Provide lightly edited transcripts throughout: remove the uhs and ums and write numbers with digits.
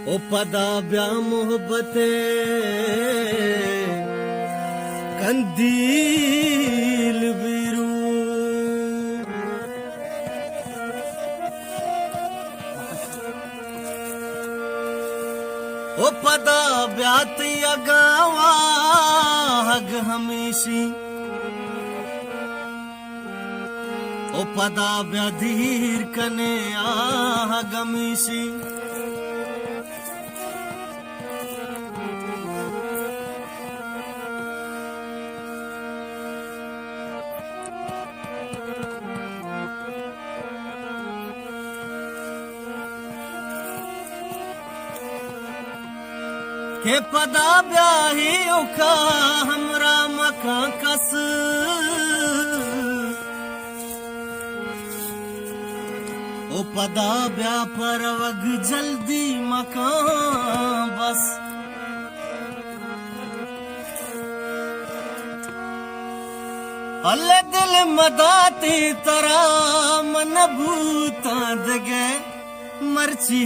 ओ पदा ब्या मोहब्बते कंदील बिरू ओ पदा ब्यात अगावा हग हमेशी ओ पदा ब्याधीर कने आह गमीशी के पदा ब्याही उखा हमरा मका कस ओ पदा ब्या पर वग जल्दी मका बस अल्ले दिल मदाती तरा मन भूता दगे मर्ची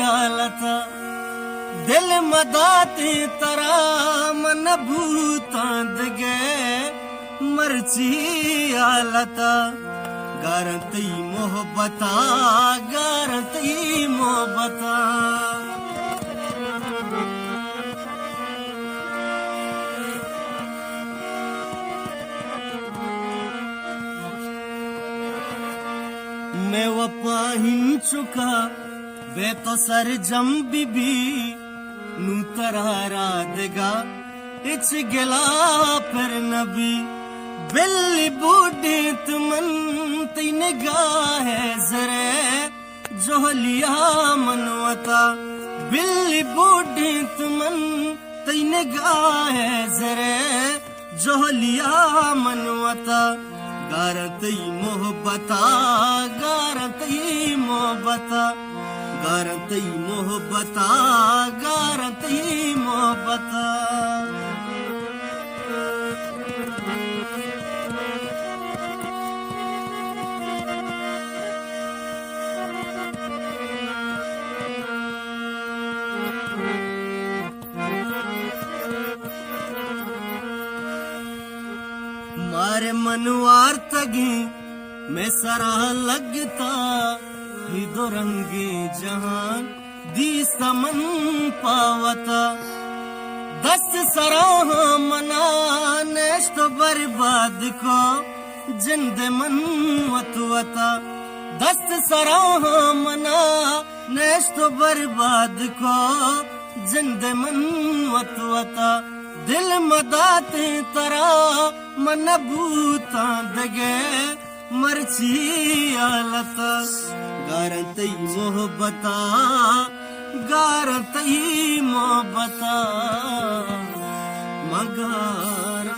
हालता दिल मदाती तरा मन भूता दगे मर्ची हालता गारंती मोहब्बता गारंती मोहब्बता मैं वपा हिन चुका वे तो सर जम बीबी नू तरारा देगा इच गिला फिर नबी बिल्ली बूढ़ी तुमन तीन गाह जरे जोहलिया मनवता बिल्ली बूढ़ी तुमन तीन गाह जरे जोहलिया मनवता गारती मोहब्बता गारती मोहब्बता गारती मोहब्बता गारती मोहब्बता मारे मनवार तगी मैं सराह लगता ही दो रंगे जहान दी समन पावता दस सराह मना नेश्त बर्बाद को जिंद मन वतवता दस सराह मना नेश्त बर्बाद को जिंद मन वतवता दिल मदाते तरा मन भूता दगे मर्ची आलता गारंती मोहब्बता गारंती मोहब्बता मगारा